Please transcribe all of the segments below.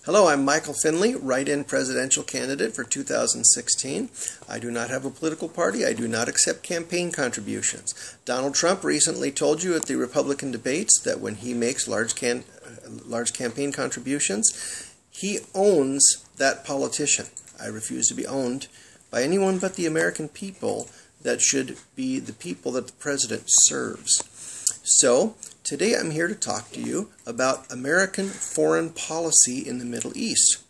Hello, I'm Michael Finley, write-in presidential candidate for 2016. I do not have a political party. I do not accept campaign contributions. Donald Trump recently told you at the Republican debates that when he makes large campaign contributions, he owns that politician. I refuse to be owned by anyone but the American people that should be the people that the president serves. So, today I'm here to talk to you about American foreign policy in the Middle East.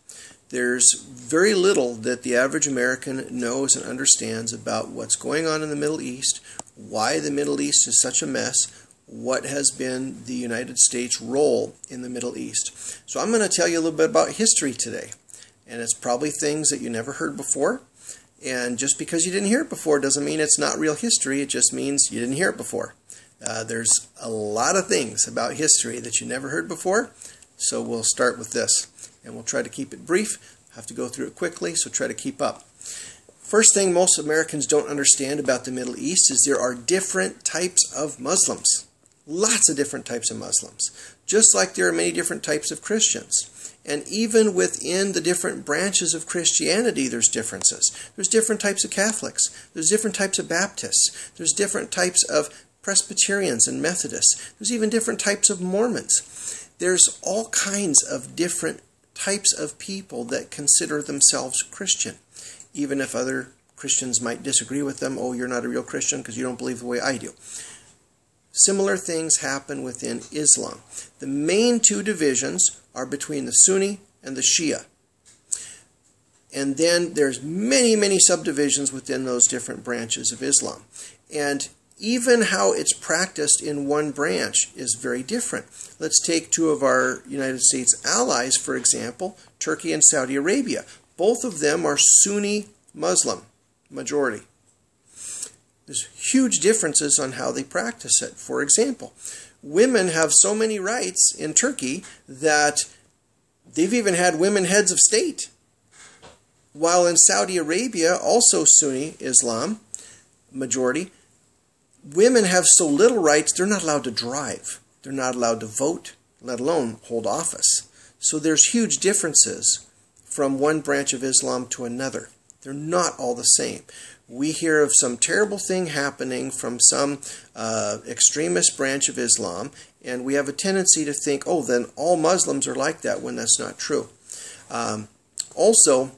There's very little that the average American knows and understands about what's going on in the Middle East, why the Middle East is such a mess, what has been the United States' role in the Middle East. So I'm going to tell you a little bit about history today. And it's probably things that you never heard before. And just because you didn't hear it before doesn't mean it's not real history. It just means you didn't hear it before. There's a lot of things about history that you never heard before, so we'll start with this. And we'll try to keep it brief. Have to go through it quickly, so try to keep up. First thing most Americans don't understand about the Middle East is there are different types of Muslims. Lots of different types of Muslims. Just like there are many different types of Christians. And even within the different branches of Christianity, there's differences. There's different types of Catholics. There's different types of Baptists. There's different types of Presbyterians and Methodists. There's even different types of Mormons. There's all kinds of different types of people that consider themselves Christian, even if other Christians might disagree with them. Oh, you're not a real Christian because you don't believe the way I do. Similar things happen within Islam. The main two divisions are between the Sunni and the Shia. And then there's many subdivisions within those different branches of Islam. And even how it's practiced in one branch is very different. Let's take two of our United States allies, for example, Turkey and Saudi Arabia. Both of them are Sunni Muslim majority. There's huge differences on how they practice it. For example, women have so many rights in Turkey that they've even had women heads of state. While in Saudi Arabia, also Sunni Islam majority, women have so little rights, they're not allowed to drive. They're not allowed to vote, let alone hold office. So there's huge differences from one branch of Islam to another. They're not all the same. We hear of some terrible thing happening from some extremist branch of Islam, and we have a tendency to think, oh, then all Muslims are like that, when that's not true. Also,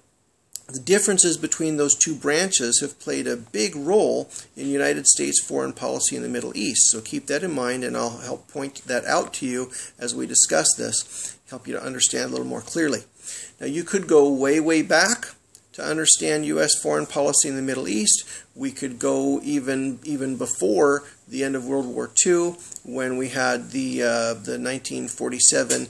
the differences between those two branches have played a big role in United States foreign policy in the Middle East. So keep that in mind, and I'll help point that out to you as we discuss this, help you to understand a little more clearly. Now, you could go way back to understand U.S. foreign policy in the Middle East. We could go even before the end of World War II, when we had the 1947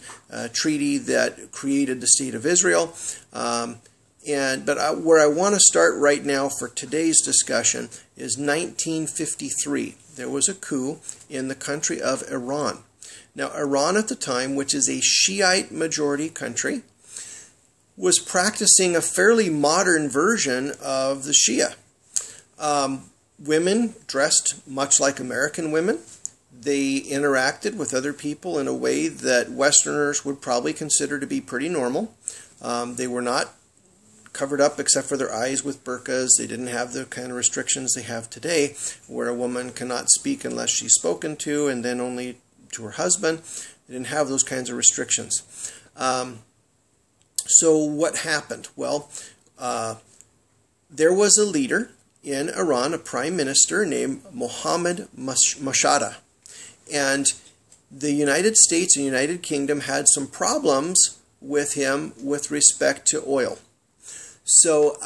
treaty that created the State of Israel. But where I want to start right now for today's discussion is 1953. There was a coup in the country of Iran. Now, Iran at the time, which is a Shiite majority country, was practicing a fairly modern version of the Shia. Women dressed much like American women. They interacted with other people in a way that Westerners would probably consider to be pretty normal. They were not covered up except for their eyes with burqas. They didn't have the kind of restrictions they have today, where a woman cannot speak unless she's spoken to, and then only to her husband. They didn't have those kinds of restrictions. So what happened? Well, there was a leader in Iran, a prime minister named Mohammad Mosaddegh. And the United States and United Kingdom had some problems with him with respect to oil. So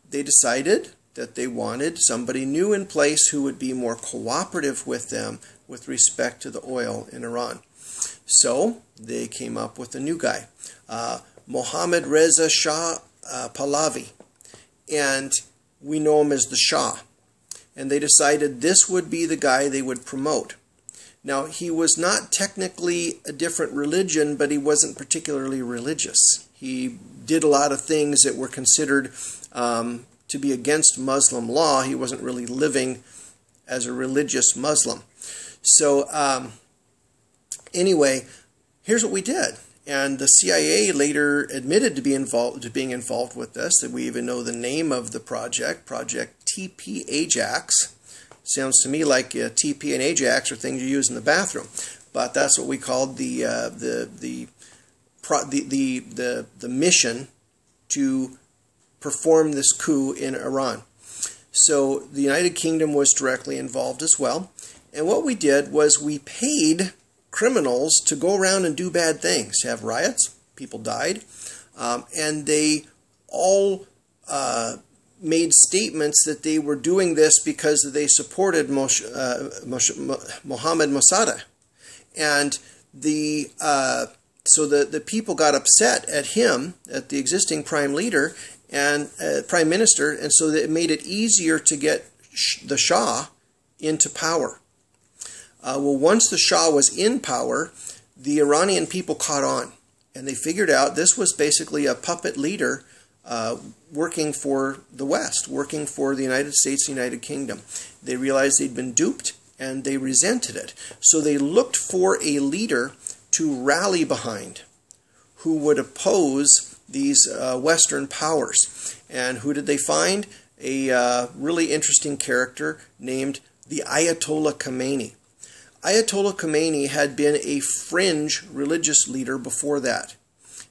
they decided that they wanted somebody new in place who would be more cooperative with them with respect to the oil in Iran. So they came up with a new guy, Mohammad Reza Shah Pahlavi, and we know him as the Shah. And they decided this would be the guy they would promote. Now, he was not technically a different religion, but he wasn't particularly religious. He did a lot of things that were considered to be against Muslim law. He wasn't really living as a religious Muslim. So anyway, here's what we did. And the CIA later admitted to being involved with this. That we even know the name of the project, Project TP Ajax. Sounds to me like TP and Ajax are things you use in the bathroom, but that's what we called the mission to perform this coup in Iran. So the United Kingdom was directly involved as well. And what we did was we paid criminals to go around and do bad things, have riots, people died, and they all made statements that they were doing this because they supported Mohammed Mossadegh. And so the people got upset at him, at the existing prime leader and prime minister, and so that it made it easier to get the Shah into power. Well, once the Shah was in power, the Iranian people caught on, and they figured out this was basically a puppet leader working for the West, working for the United States, the United Kingdom. They realized they'd been duped, and they resented it. So they looked for a leader to rally behind who would oppose these Western powers. And who did they find? A really interesting character named the Ayatollah Khomeini. Ayatollah Khomeini had been a fringe religious leader before that.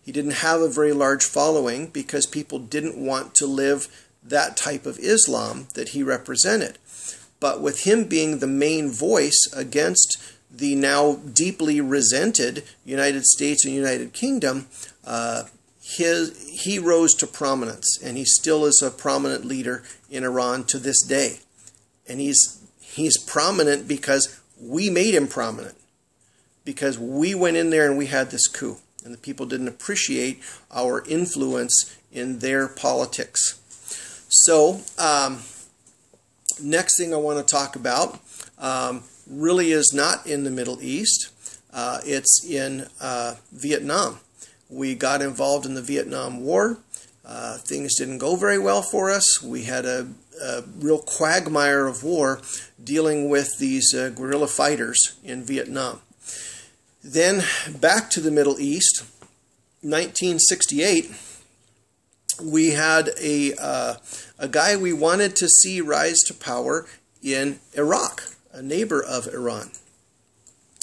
He didn't have a very large following because people didn't want to live that type of Islam that he represented. But with him being the main voice against the now deeply resented United States and United Kingdom, he rose to prominence, and he still is a prominent leader in Iran to this day. And he's prominent because we made him prominent, because we went in there and we had this coup, and the people didn't appreciate our influence in their politics. So, next thing I want to talk about really is not in the Middle East. It's in Vietnam. We got involved in the Vietnam War. Things didn't go very well for us. We had a real quagmire of war dealing with these guerrilla fighters in Vietnam. Then back to the Middle East, 1968, we had a guy we wanted to see rise to power in Iraq, a neighbor of Iran.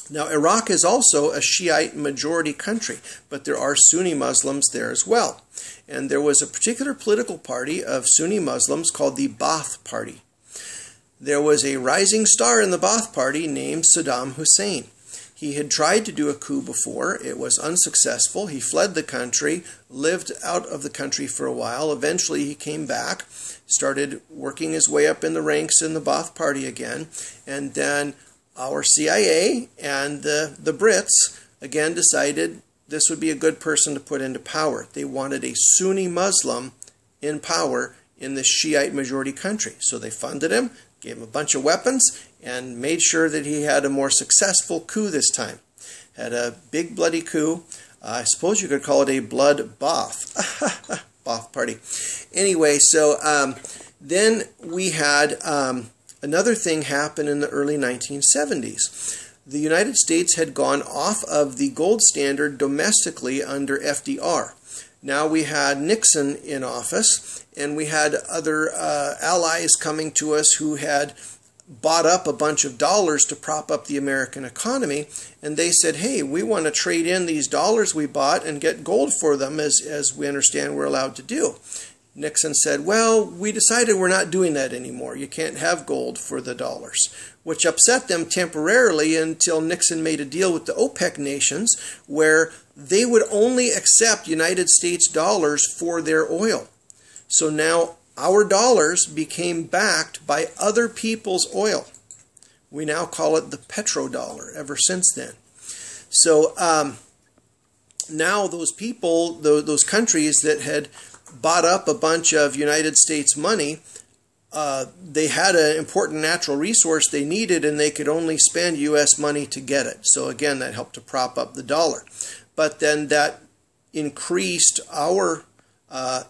Now, Iraq is also a Shiite majority country, but there are Sunni Muslims there as well. And there was a particular political party of Sunni Muslims called the Ba'ath Party. There was a rising star in the Ba'ath Party named Saddam Hussein. He had tried to do a coup before. It was unsuccessful. He fled the country, lived out of the country for a while. Eventually, he came back, started working his way up in the ranks in the Ba'ath Party again, and then our CIA and the Brits again decided this would be a good person to put into power. They wanted a Sunni Muslim in power in this Shiite majority country. So they funded him, gave him a bunch of weapons, and made sure that he had a more successful coup this time. Had a big bloody coup. I suppose you could call it a blood bath. Ba'ath Party. Anyway, so then we had another thing happened in the early 1970s. The United States had gone off of the gold standard domestically under FDR. Now we had Nixon in office, and we had other allies coming to us who had bought up a bunch of dollars to prop up the American economy, and they said, hey, we want to trade in these dollars we bought and get gold for them, as we understand we're allowed to do. Nixon said, well, we decided we're not doing that anymore. You can't have gold for the dollars, which upset them temporarily until Nixon made a deal with the OPEC nations where they would only accept United States dollars for their oil. So now our dollars became backed by other people's oil. We now call it the petrodollar ever since then. So now those people, those countries that had bought up a bunch of United States money, they had an important natural resource they needed, and they could only spend U.S. money to get it. So again, that helped to prop up the dollar. But then that increased our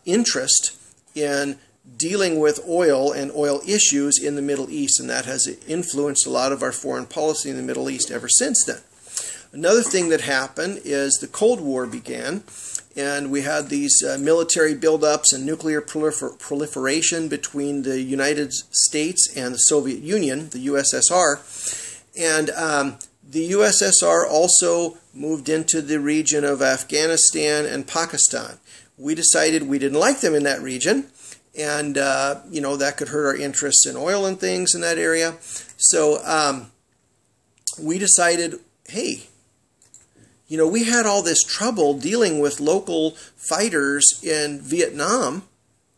interest in dealing with oil and oil issues in the Middle East, and that has influenced a lot of our foreign policy in the Middle East ever since then. Another thing that happened is the Cold War began, and we had these military buildups and nuclear proliferation between the United States and the Soviet Union, the USSR. And the USSR also moved into the region of Afghanistan and Pakistan. We decided we didn't like them in that region, and that could hurt our interests in oil and things in that area. So we decided, hey, we had all this trouble dealing with local fighters in Vietnam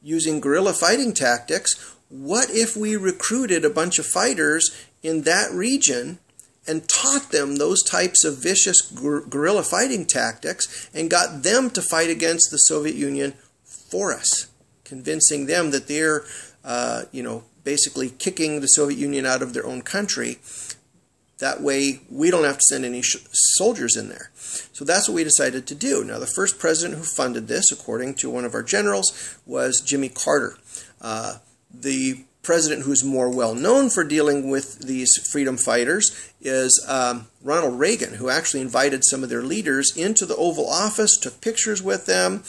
using guerrilla fighting tactics. What if we recruited a bunch of fighters in that region and taught them those types of vicious guerrilla fighting tactics and got them to fight against the Soviet Union for us, convincing them that they're, basically kicking the Soviet Union out of their own country. That way, we don't have to send any soldiers in there. So that's what we decided to do. Now, the first president who funded this, according to one of our generals, was Jimmy Carter. The president who's more well known for dealing with these freedom fighters is Ronald Reagan, who actually invited some of their leaders into the Oval Office, took pictures with them,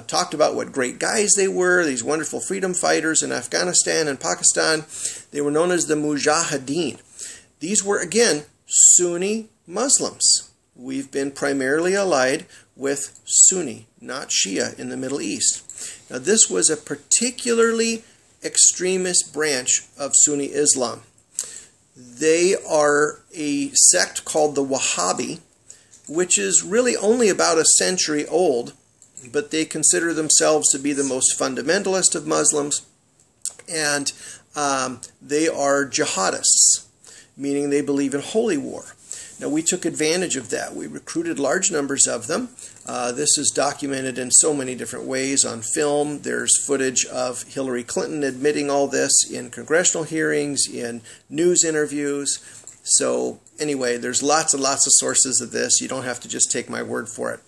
talked about what great guys they were, these wonderful freedom fighters in Afghanistan and Pakistan. They were known as the Mujahideen. These were, again, Sunni Muslims. We've been primarily allied with Sunni, not Shia, in the Middle East. Now, this was a particularly extremist branch of Sunni Islam. They are a sect called the Wahhabi, which is really only about a century old, but they consider themselves to be the most fundamentalist of Muslims, and they are jihadists, meaning they believe in holy war. Now, we took advantage of that. We recruited large numbers of them. This is documented in so many different ways on film. There's footage of Hillary Clinton admitting all this in congressional hearings, in news interviews. So anyway, there's lots and lots of sources of this. You don't have to just take my word for it.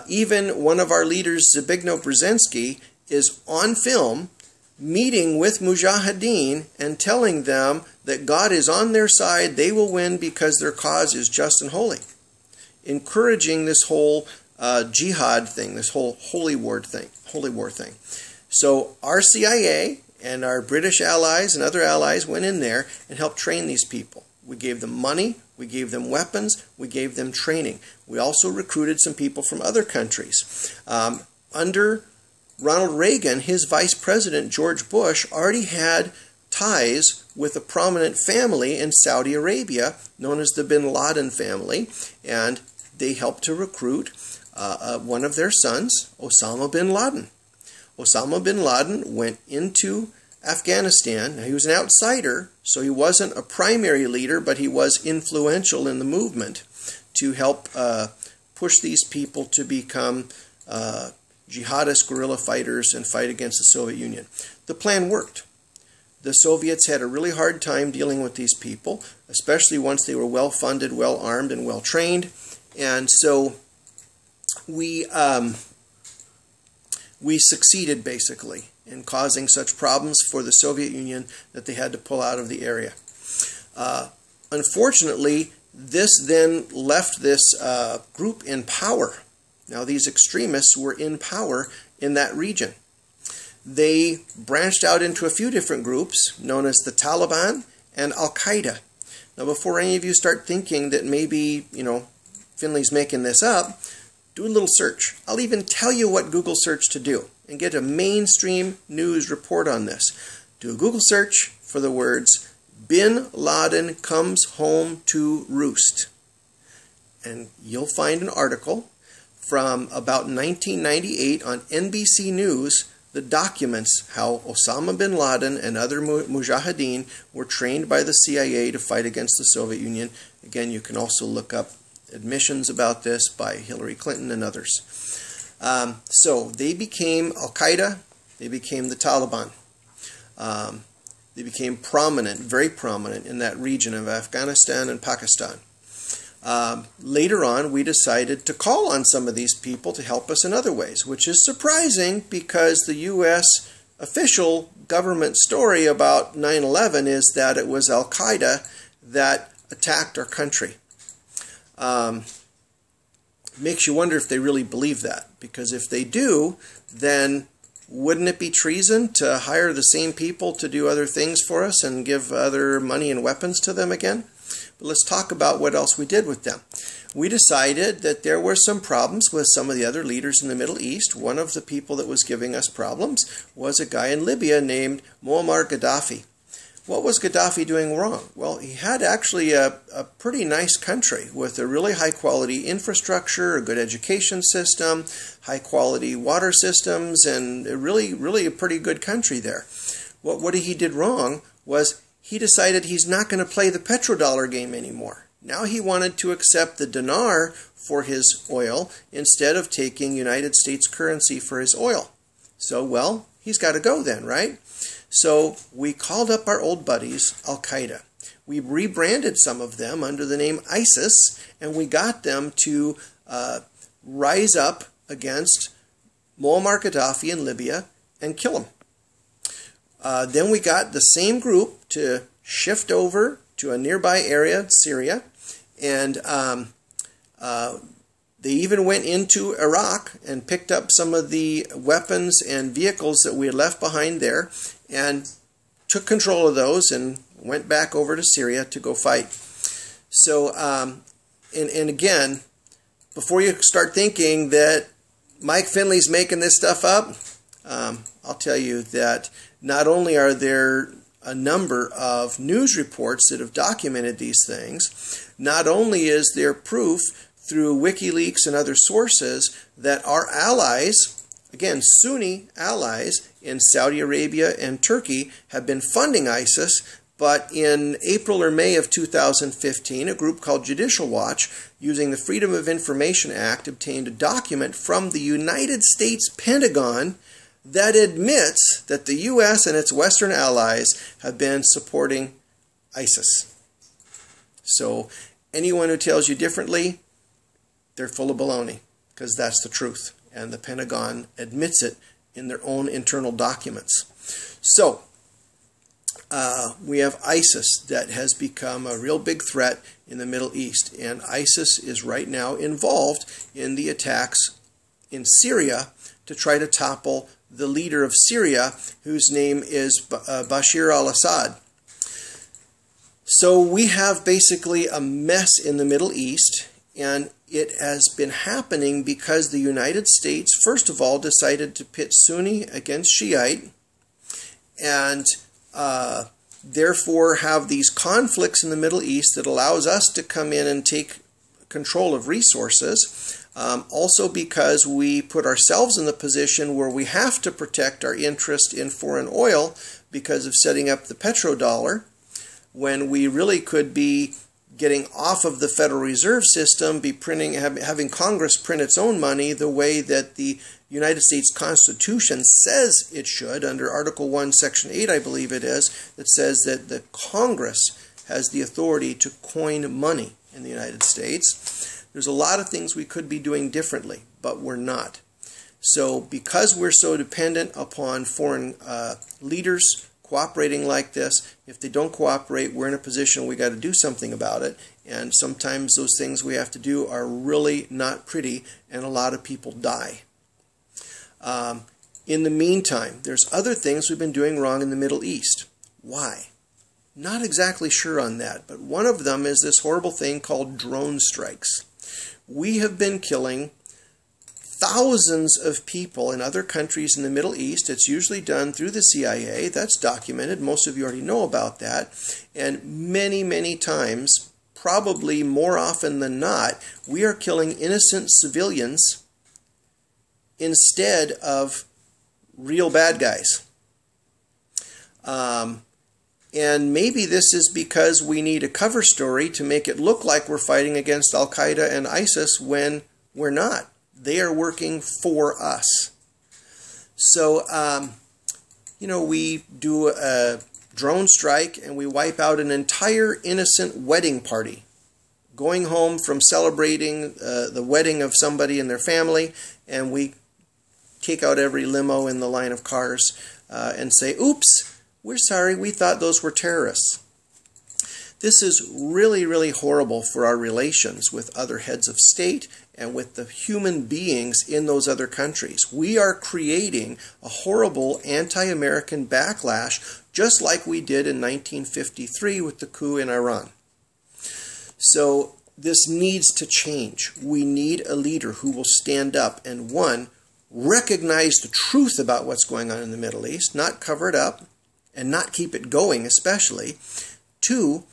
Even one of our leaders, Zbigniew Brzezinski, is on film meeting with Mujahideen and telling them that God is on their side, they will win because their cause is just and holy. Encouraging this whole jihad thing, this whole holy war thing. So our CIA and our British allies and other allies went in there and helped train these people. We gave them money, we gave them weapons, we gave them training. We also recruited some people from other countries. Under Ronald Reagan, his vice president, George Bush, already had ties with a prominent family in Saudi Arabia known as the bin Laden family, and they helped to recruit one of their sons, Osama bin Laden. Osama bin Laden went into Afghanistan. Now, he was an outsider, so he wasn't a primary leader, but he was influential in the movement to help push these people to become jihadist guerrilla fighters and fight against the Soviet Union. The plan worked. The Soviets had a really hard time dealing with these people, especially once they were well-funded, well-armed, and well-trained. And so we succeeded, basically, in causing such problems for the Soviet Union that they had to pull out of the area. Unfortunately, this then left this group in power. Now, these extremists were in power in that region. They branched out into a few different groups known as the Taliban and Al-Qaeda. Now, before any of you start thinking that maybe, Finley's making this up, do a little search. I'll even tell you what Google search to do and get a mainstream news report on this. Do a Google search for the words, Bin Laden comes home to roost. And you'll find an article from about 1998 on NBC News that documents how Osama bin Laden and other mujahideen were trained by the CIA to fight against the Soviet Union. Again, you can also look up admissions about this by Hillary Clinton and others. So they became Al-Qaeda, they became the Taliban. They became prominent, very prominent in that region of Afghanistan and Pakistan. Later on, we decided to call on some of these people to help us in other ways, which is surprising because the U.S. official government story about 9/11 is that it was Al-Qaeda that attacked our country. makes you wonder if they really believe that. Because if they do, then wouldn't it be treason to hire the same people to do other things for us and give other money and weapons to them again? But let's talk about what else we did with them. We decided that there were some problems with some of the other leaders in the Middle East. One of the people that was giving us problems was a guy in Libya named Muammar Gaddafi. What was Gaddafi doing wrong? Well, he had actually a pretty nice country with a really high-quality infrastructure, a good education system, high-quality water systems, and really a pretty good country there. What he did wrong was he decided he's not going to play the petrodollar game anymore. Now he wanted to accept the dinar for his oil instead of taking United States currency for his oil. So, well, he's got to go then, right? So we called up our old buddies, Al-Qaeda. We rebranded some of them under the name ISIS, and we got them to rise up against Muammar Gaddafi in Libya and kill him. Then we got the same group to shift over to a nearby area, Syria, and they even went into Iraq and picked up some of the weapons and vehicles that we had left behind there and took control of those and went back over to Syria to go fight. So, and again, before you start thinking that Mike Finley's making this stuff up, I'll tell you that not only are there a number of news reports that have documented these things, not only is there proof through WikiLeaks and other sources that our allies, again, Sunni allies in Saudi Arabia and Turkey, have been funding ISIS, but in April or May of 2015, a group called Judicial Watch, using the Freedom of Information Act, obtained a document from the United States Pentagon that admits that the U.S. and its Western allies have been supporting ISIS. So anyone who tells you differently, they're full of baloney, because that's the truth. And the Pentagon admits it in their own internal documents. So, we have ISIS that has become a real big threat in the Middle East. And ISIS is right now involved in the attacks in Syria to try to topple the leader of Syria, whose name is Bashar al-Assad. So we have basically a mess in the Middle East, and it has been happening because the United States, first of all, decided to pit Sunni against Shiite, and therefore have these conflicts in the Middle East that allows us to come in and take control of resources. Also because we put ourselves in the position where we have to protect our interest in foreign oil because of setting up the petrodollar, when we really could be getting off of the Federal Reserve System, be printing, having Congress print its own money the way that the United States Constitution says it should, under Article 1, Section 8, I believe it is, that says that the Congress has the authority to coin money in the United States. There's a lot of things we could be doing differently, but we're not. So because we're so dependent upon foreign leaders cooperating like this, if they don't cooperate, we're in a position we got to do something about it. And sometimes those things we have to do are really not pretty, and a lot of people die. In the meantime, there's other things we've been doing wrong in the Middle East. Why? Not exactly sure on that, but one of them is this horrible thing called drone strikes. We have been killing thousands of people in other countries in the Middle East. It's usually done through the CIA. That's documented. Most of you already know about that. And many, many times, probably more often than not, we are killing innocent civilians instead of real bad guys. And maybe this is because we need a cover story to make it look like we're fighting against Al-Qaeda and ISIS when we're not. They are working for us. So, we do a drone strike and we wipe out an entire innocent wedding party, going home from celebrating the wedding of somebody in their family, and we take out every limo in the line of cars and say, oops, we're sorry, we thought those were terrorists. This is really, really horrible for our relations with other heads of state and with the human beings in those other countries. We are creating a horrible anti-American backlash, just like we did in 1953 with the coup in Iran. So this needs to change. We need a leader who will stand up and, one, recognize the truth about what's going on in the Middle East, not cover it up, and not keep it going especially. Two,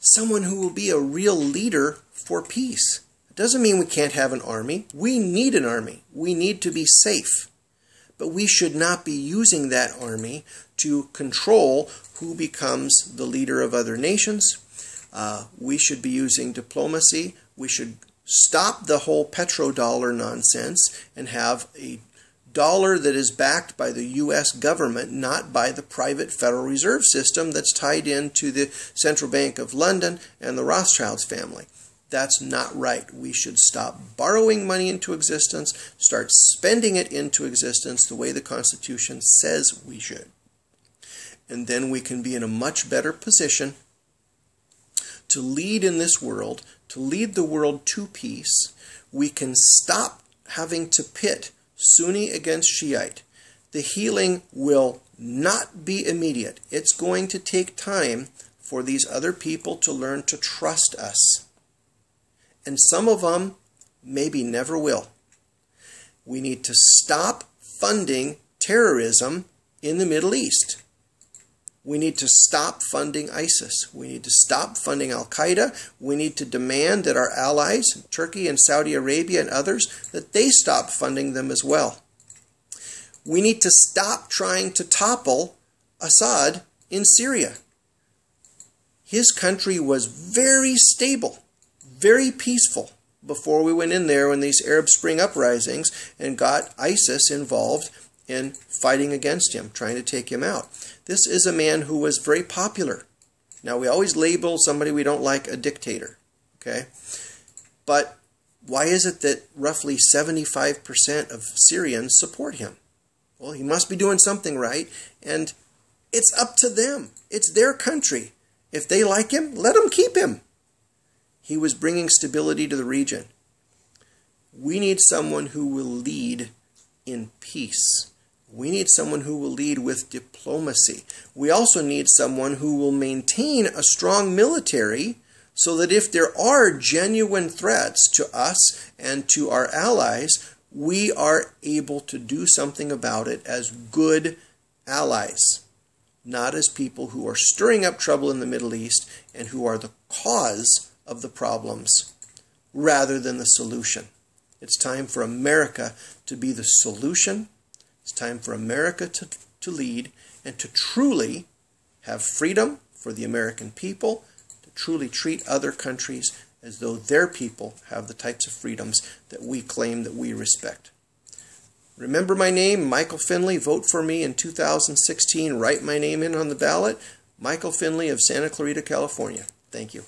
someone who will be a real leader for peace. It doesn't mean we can't have an army. We need an army. We need to be safe. But we should not be using that army to control who becomes the leader of other nations. We should be using diplomacy. We should stop the whole petrodollar nonsense and have a dollar that is backed by the U.S. government, not by the private Federal Reserve System that's tied into the Central Bank of London and the Rothschilds family. That's not right. We should stop borrowing money into existence, start spending it into existence the way the Constitution says we should. And then we can be in a much better position to lead in this world, to lead the world to peace. We can stop having to pit Sunni against Shiite. The healing will not be immediate. It's going to take time for these other people to learn to trust us. And some of them maybe never will. We need to stop funding terrorism in the Middle East. We need to stop funding ISIS. We need to stop funding Al-Qaeda. We need to demand that our allies, Turkey and Saudi Arabia and others, that they stop funding them as well. We need to stop trying to topple Assad in Syria. His country was very stable, very peaceful before we went in there in these Arab Spring uprisings and got ISIS involved in fighting against him, trying to take him out. This is a man who was very popular. Now, we always label somebody we don't like a dictator, okay? But why is it that roughly 75% of Syrians support him? Well, he must be doing something right, and it's up to them. It's their country. If they like him, let them keep him. He was bringing stability to the region. We need someone who will lead in peace. We need someone who will lead with diplomacy. We also need someone who will maintain a strong military so that if there are genuine threats to us and to our allies, we are able to do something about it as good allies, not as people who are stirring up trouble in the Middle East and who are the cause of the problems rather than the solution. It's time for America to be the solution. It's time for America to lead and to truly have freedom for the American people, to truly treat other countries as though their people have the types of freedoms that we claim that we respect. Remember my name, Michael Finley. Vote for me in 2016. Write my name in on the ballot. Michael Finley of Santa Clarita, California. Thank you.